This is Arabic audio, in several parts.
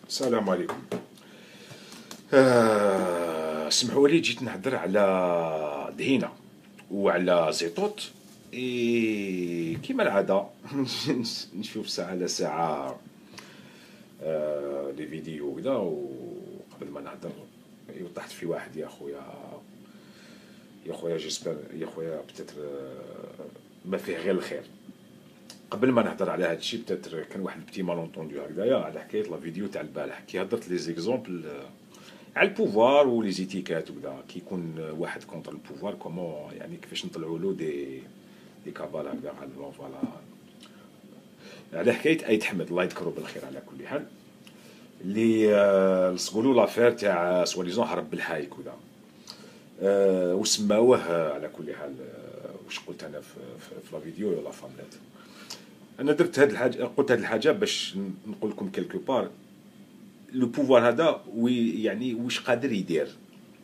السلام عليكم. سمحوا لي جيت نهضر على دهينة وعلى زيتوت. كيما العادة نشوف ساعة على ساعة لي فيديو وكذا، وقبل ما نهضر طحت في واحد يا خويا. يا خويا جيسبر يا خويا بتاتر ما فيه غير الخير. قبل ما نهضر على هذا الشيء بتاتر كان واحد البتي مالونطوندو هكذايا على حكايه لا فيديو تاع البارح، كي هضرت لي زيكزومبل على البوفوار ولي زيتيكات وكذا، كي يكون واحد كونتر البوفوار كومون يعني كيفاش نطلعوا له دي كابال هكذا على فوالا، على حكايه ايت حمد الله يذكره بالخير على كل حال، اللي لصقوا لافير تاع سواليزون هرب بالحايك وكذا. وسماوه على كل حال. واش قلت انا في لا فيديو ولا فاملات؟ انا درت هاد الحاجه، قلت هاد الحاجه باش نقول لكم كيلكو بار لو بوفوار هذا يعني واش قادر يدير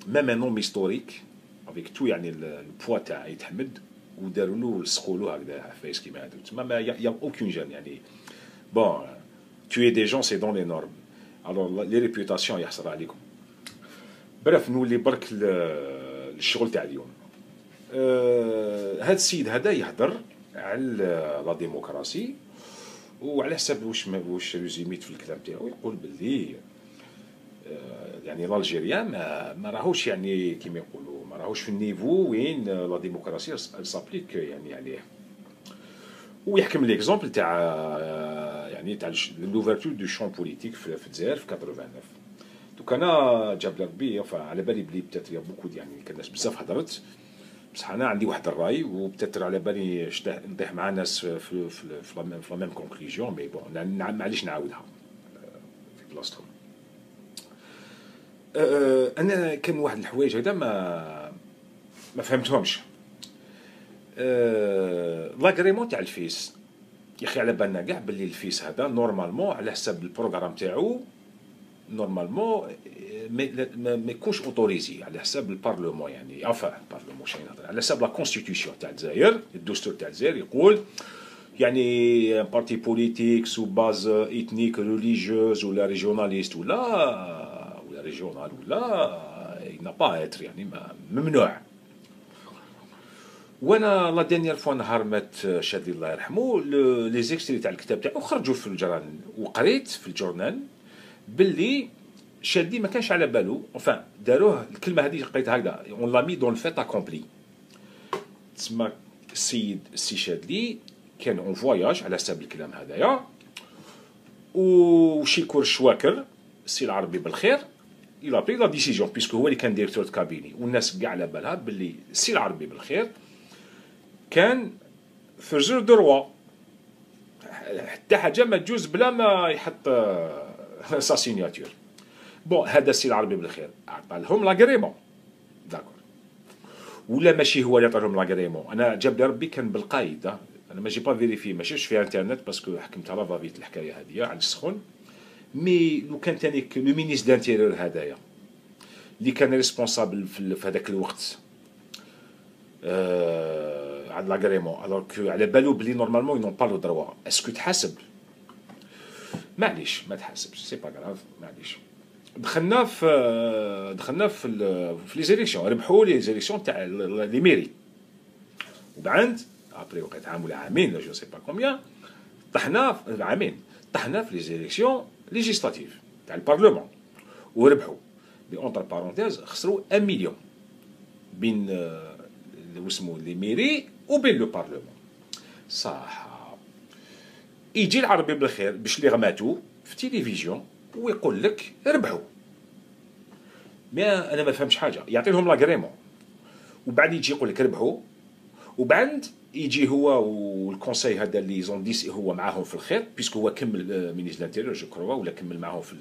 ميم ان نوم هيستوريك افيك تو، يعني البوا تاع يتحمد وداروا له لصقوا له هكذا عفايس كيما هادو تما، ما يا اوكين جان يعني بون توي دي جون سي دون لي نورم. الوغ لي ريبيوتاسيون يحصل عليكم. برف نولي برك الشغل تاع اليوم. هاد السيد هذا يهضر على لا ديموكراسي وعلى حسب واش ريزيميت في الكلام تاعو، يقول باللي يعني الجيريان ما راهوش يعني كيما يقولوا ما راهوش في النيفو وين لا ديموكراسي سابليك يعني عليه. ويحكم ليكزومبل تاع يعني تاع لوفرتور دو شون بوليتيك في الجزائر في 89. دوك انا جاب لي ربي على بالي بلي بتاتر يا بوكو يعني كان ناس بزاف هضرت، بصح انا عندي واحد الراي وبتاتر على بالي نطيح مع ناس في لا ميم كونكلوزيون، مي بون معليش نعاودها في بلاصتهم. انا كان واحد الحوايج هذا ما فهمتهمش. لاغريمون تاع الفيس يا اخي، على بالنا كاع باللي الفيس هذا نورمالمون على حسب البروغرام تاعو نورمالمون ما يكونش اوتوريزي على حساب البارلمون، يعني البارلمون شنو نهضر على حساب لا كونستيتيسيون تاع الجزائر، الدستور تاع الجزائر يقول يعني بارتي بوليتيك سو باز ايتنيك ريليجيوز ولا ريجيوناليست ولا ريجيونال ولا ينا با اتر يعني ممنوع. وانا لا دانيير فوا نهار مات شادي الله يرحمه لي زيكستري تاع الكتاب تاعو خرجوا في الجران، وقريت في الجورنال باللي شادي ما كانش على بالو، enfin داروه الكلمه هذه قريتها هكذا اون لا مي دون الفيت اكومبلي. تسمى السيد السي شادلي كان اون فواياج على حساب الكلام هذايا، وشيكور شواكر السي العربي بالخير الى بري لا ديسيجن بيسكو هو اللي كان ديريكتور كابيني، والناس كاع على بالها باللي السي العربي بالخير كان فجر دو روا، حتى حاجه ما تجوز بلا ما يحط سا سيناتور. بون هذا السي العربي بالخير عطى لهم لاغريمون داكور، ولا ماشي هو اللي عطى لهم لاغريمون، انا جاب لي ربي كان بالقايده، انا ماشي با فيريفي ما شفتش في انترنت باسكو حكمتها لا فافيت الحكايه هذه على السخون. مي لو كان تاني لو مينيس دانتيريور هذايا اللي كان ريسبونسابل في هذاك الوقت عند لاغريمون الوغ كو على بالو بلي نورمالمون ينون با لو دروا، اسكو تحاسب؟ معليش ما تحاسبش سي با غراف معليش. دخلنا في لي زيليكسيون، ربحوا لي زيليكسيون تاع لي ميري، وبعد ابري وقت عام ولا عامين لا جو سي با كومبيان طحنا في عامين، طحنا في لي زيليكسيون ليجيسلاتيف تاع البارلمون وربحوا، بي اونتر بارونتيز خسروا 1 مليون بين واسمو لي ميري وبين لو بارلمون. صح يجي العربي بالخير باش لي غماتو في تيليفزيون ويقول لك ربحوا، ما انا ما فهمش حاجه، يعطي لهم لاغريمون وبعد يجي يقول لك ربحوا، وبعد يجي هو والكونساي هذا اللي زون ديس هو معاهم في الخير بيسكو هو كمل مينيس لانتيريور جو كروا ولا كمل معاهم في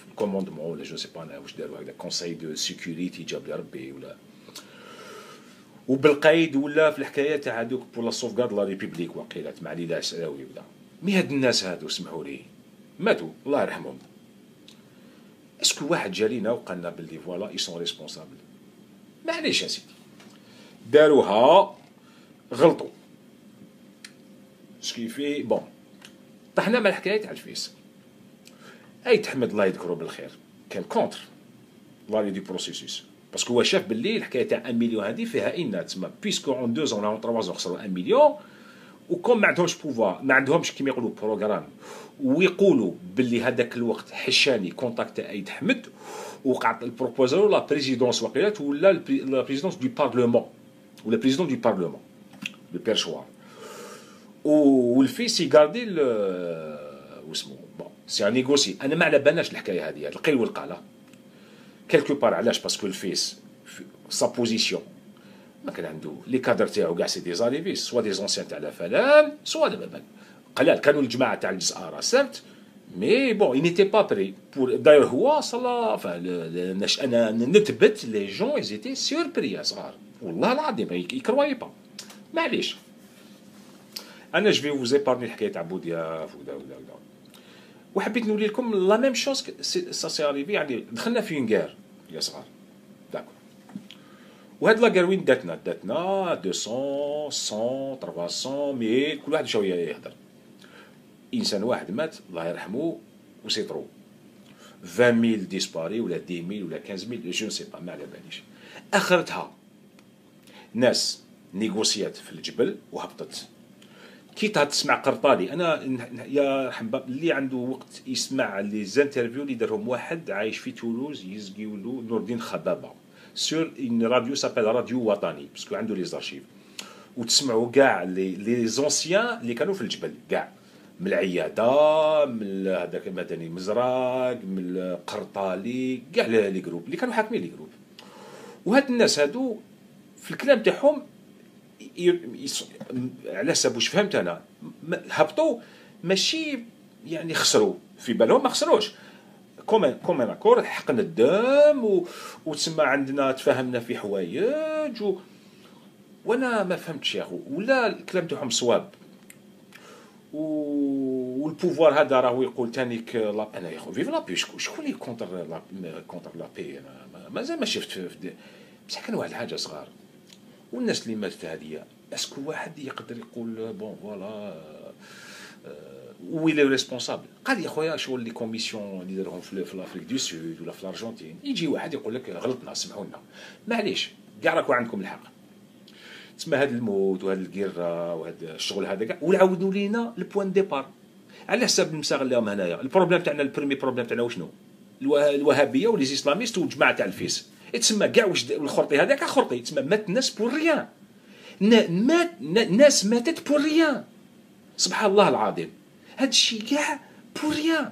الكوموندمون ولا جو سي با واش داروا هكذا كونساي دو سيكوريتي جاب لي ربي ولا، وبالقايد ولا في الحكايه تاع هذوك بور لا سوفغارد لا ريبوبليك وقيله مع ليلى عسراوي ولا. مي هاد الناس هادو سمحوا لي ماتوا الله يرحمهم، اسكو واحد جالينا وقالنا باللي فوالا اي سون ريسبونسابل؟ معليش يا سيدي داروها غلطوا سكيفي بون. طحنا مع الحكايه تاع الفيس. ايت حمد الله يذكره بالخير كان كونتر لاري دو بروسيسوس، باسكو هو شاف باللي الحكايه تاع 1 مليون هذه فيها ان تسمى بيسكو اون 2 زون ولا 3 زون خسروا 1 مليون، وكون ما عندهمش بوفوار، ما عندهمش كيما يقولوا بروغرام، ويقولوا باللي هذاك الوقت حشاني كونتاكت ايد حمد وقعت البروبوزالو لا بريزيدونس وقيلات ولا لا بريزيدونس دو بارلمون ولا بريزيدون دو بارلمون لو بيرشوار، والفيس يغاردي واسمو بون سي ان نيغوسي. انا ما على بالناش الحكايه هذه القيل والقاله كيلكو بار. علاش؟ باسكو الفيس سا بوزيسيون ما كان عنده لي كادر تاعو كاع سي دي زاريفيس، سوا دي زونسيان تاع لا فلان سوا قلال كانوا الجماعه تاع الجزائر سرت، مي بون il n'était pas prêt pour d'ailleurs هو صلا انا نثبت لي جون ايزيتي سوربري يا صغار والله العظيم يكرواي با. معليش انا جو في ووز ايبارني الحكايه تاع بوديا ودا وحبيت نولي لكم لا ميم شوز سا سي اريفي. يعني دخلنا في انكار يا صغار داكو، وهاد لاكار وين داتنا 200 100 300 1000 كل واحد شويه يهدر. انسان واحد مات الله يرحمه وسيطرو 20000 ديسباري ولا 10000 ولا 15000 جو سي با ما على باليش. اخرتها ناس نيغوسيات في الجبل وهبطت. كي تسمع قرطالي انا يا رحم اللي عنده وقت يسمع لي زانترفيو اللي دارهم واحد عايش في تولوز يزقيولو نور الدين خبابه سور ان راديو سابيل راديو وطني باسكو عنده لي زارشيف، وتسمعوا كاع لي زونسيان اللي كانوا في الجبل كاع من العياده من هذاك مدني مزراق من القرطالي كاع لي جروب اللي كانوا حاكمين لي جروب. وهاد الناس هادو في الكلام تاعهم على حسب واش فهمت انا هبطوا ماشي يعني خسروا في بالهم، ما خسروش كومن اكور حقنا الدم وتسمى عندنا تفاهمنا في حوايج وانا ما فهمتش يا اخو ولا الكلام تاعهم صواب. والبوفوار هذا راهو يقول تانيك انا يا اخو فيف لا بي شكون اللي كونتر لا بي؟ انا مازال ما شفت بصح كان واحد الحاجه صغار. والناس اللي ماتت هذه اسكو واحد يقدر يقول بون فوالا ويلي ريسبونسابل؟ قال يا خويا شغل لي كوميسيون اللي دارهم في الافريك دو سود ولا في الارجنتين يجي واحد يقول لك غلطنا سمحوا لنا معليش كاع راكم عندكم الحق. تسمى هذا الموت وهذا الكيرا وهذا الشغل هذا كاع ونعاودوا لينا البوان ديبار على حساب المساغ اللي هم هنايا. البروبليم تاعنا البريمي بروبليم تاعنا وشنو؟ الوهابيه ولي اسلاميست والجماعه تاع الفيس. تسمى كاع واش الخرطي هذاك خرطي تسمى مات الناس بور ريان، مات ناس ماتت بور ريان سبحان الله العظيم. هاد الشيء كاع بور ريان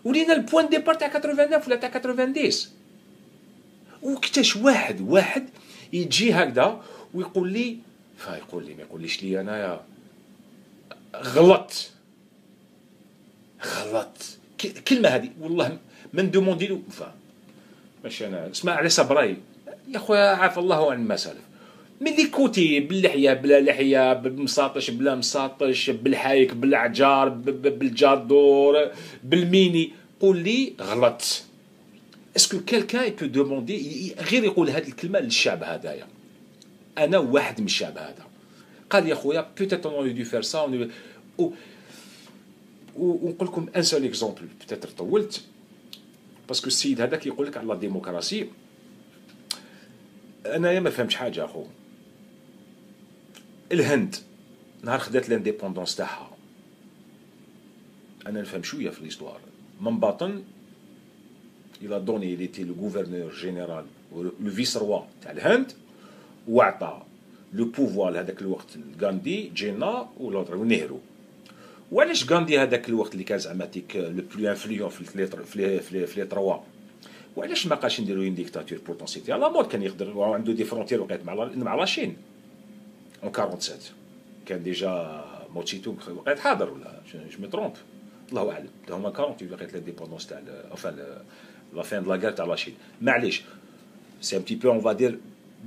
ولينا البوان ديبار تاع 89 ولا تاع 90 وكتاش واحد يجي هكذا ويقول لي فيقول لي ما يقوليش لي انايا غلط كلمه هذه والله من دوموندي له ماشي انا اسمع على صبراي يا خويا عاف الله عن ما سالف ملي كوتي باللحيه بلا لحيه بالمساطش بلا مساطش بالحايك بالعجار بالجادور بالميني قول لي غلط. اسكو كالكان يبو دوموندي غير يقول هذه الكلمه للشعب هذايا؟ انا واحد من الشعب هذا قال يا خويا بوتيت اون دو فير سا ونقول لكم ان سول اكزومبل بوتيت طولت باسكو السيد هذاك يقول لك على لا ديموكراسي. انايا ما فهمتش حاجه اخو. الهند نهار خدات لانديبوندونس تاعها انا نفهم شويه في ليستوار من باطن الى دوني il était le gouverneur général le vice-roi تاع الهند وعطى لو بوفوار هذاك الوقت غاندي جينا ولوطر ونهرو. وعلاش غاندي هذاك الوقت اللي كان زعما تيك لو بلو انفليون في لي تروا وعلاش ما بقاش نديرو اون ديكتاتور بوتونسيتي على مود؟ كان يقدر عنده دي فرونتير وقعت مع لاشين اون 47 كان ديجا موتشيتو وقعت حاضر ولا جو مي ترومب الله اعلم. هما 48 وقعت لانديبوندونس تاع لا فين دو لا غير تاع لاشين. معليش سي ان بتي بو اون فا دير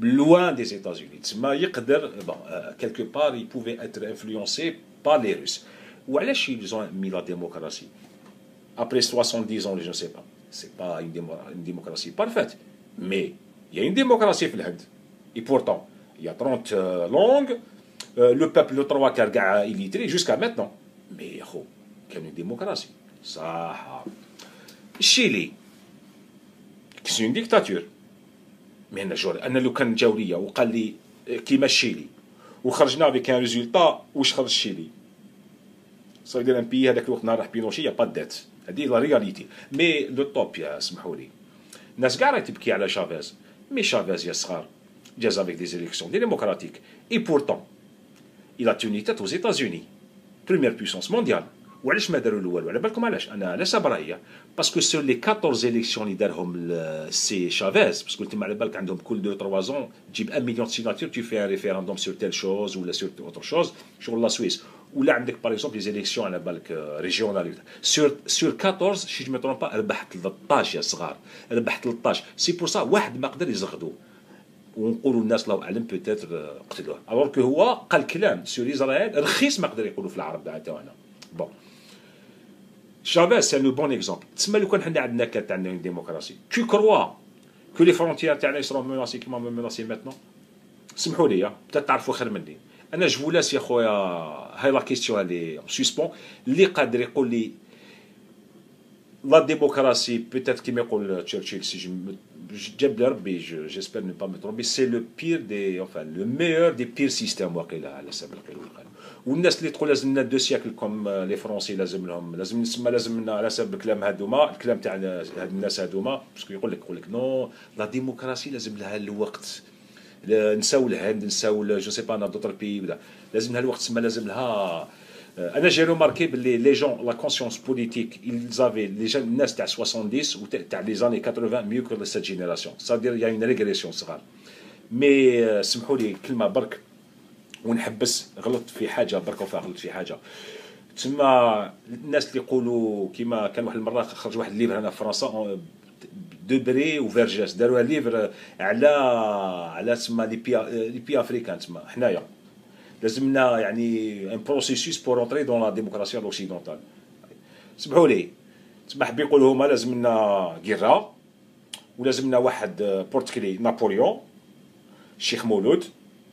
loin des États-Unis. تسمى يقدر quelque part il pouvait être influencé par les Russes. وعلاش ils ont mis la démocratie après 70 ans je ne sais pas. C'est pas une démocratie parfaite mais il y a une démocratie في الهند et pourtant il y a 30 langues le peuple le 3/4 illettré jusqu'à maintenant mais يا خو كان une démocratie صح. الشيلي سي اون ديكتاتور، مي انا لو كان جاو ليا وقال لي كيما الشيلي وخرجنا بك ان ريزولتا، واش خرج الشيلي؟ صافي دير ان بي هذاك الوقت نهار راح بينوشي يا با ديت، هذه لا رياليتي. مي لو توب يا سمحوا لي، الناس كاع راهي تبكي على شافيز، مي شافيز يا صغار جاز افيك دي زيليكسيون ديموكراتيك اي بورتون il a tenu tête aux États-Unis première puissance mondiale. وعلاش ما داروا له والو؟ على بالكم علاش؟ انا علاش براهي؟ باسكو سور لي 14 اليكسيون اللي دارهم سي شافيز، باسكو انتم على بالك عندهم كل 2 3 زون تجيب 1 مليون سيناتور تو في ان ريفيراندوم سور تيل شوز ولا سور اوتر شوز، شغل لا سويس، ولا عندك باغ اكزومبل لي زيليكسيون على بالك ريجيونال سور 14 شي جو مي با ربح 13 يا صغار، ربح 13. سي بور سا واحد ما قدر يزغدو، ونقولوا الناس الله اعلم بوتيتر قتلوه، الوغ كو هو قال كلام سور اسرائيل رخيص ما قدر يقولوا في العرب تاعنا. بون شافيز سي لو بون اكزومبل. تسمى لو كان حنا عندنا كانت عندنا اون ديموكراسي، تو كروا كو لي فرونتيير تاعنا يصرو ميناسي كيما ميناسي ماتنون؟ سمحوا لي بتات تعرفوا خير مني، انا جو لاس يا خويا هاي لا كيستيون هذه سسبون. اللي قادر يقول لي لا ديموكراسي بوتيت كيما يقول تشرشيل سي جاب لي ربي جيسبر نو با مي ترومبي سي لو بير دي انفان لو ميور دي بير سيستيم واقيلا على حسب القيل والقال. والناس اللي تقول لازم لنا 2 سياكل كوم لي فرونسي لازم لهم، لازم نسمى لازم لنا على حسب الكلام هادوما، الكلام تاع هاد الناس هادوما، باسكو يقول لك نو لا ديموكراسي لازم لها الوقت، نساو الهند نساو جو سي با دوطر بي ولا لازم لها الوقت، تسمى لازم لها. انا جي روماركي باللي لي جون لا كونسيونس بوليتيك زافي لي جون الناس تاع 70 وتاع لي زاني 80 ميو كو سيت جينيراسيون، سادير يا اون ريغريسيون صغار. مي سمحوا لي كلمه برك ونحبس، غلطت في حاجه برك وفا غلطت في حاجه. تسمى الناس اللي يقولوا كيما كان واحد المره خرج واحد الليفر هنا في فرنسا دوبري وفيرجاس داروا ليفر على تسمى لي بي افريكان. تسمى حنايا لازمنا يعني ان بروسيسوس بور اونتري دون لا ديموكراسي الاوكسيدونتال. سمحوا لي تسمى حب يقولوا هما لازمنا غيرا، ولازمنا واحد بورتكلي نابليون الشيخ مولود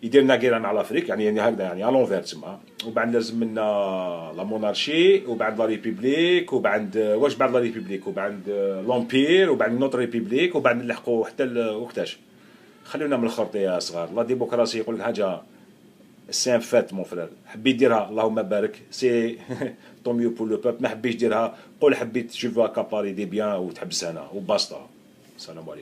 يدير لنا غير على افريك، يعني هكذا يعني الونفير تسمى. وبعد لازم لنا لا مونارشي، وبعد لا ريبوبليك، وبعد واش بعد لا ريبوبليك، وبعد لومبير، وبعد نوتر ريبوبليك، وبعد نلحقوا حتى وقتاش. خلونا من الخرط يا صغار. لا ديموكراسي يقول لك حاجه سي ان فات مون فرير، حبيت ديرها اللهم بارك سي طون ميو بور لو بوب، ما حبيتش ديرها قول حبيت جو فوا كاباري دي بيان وتحبس هنا وباسطا. السلام عليكم.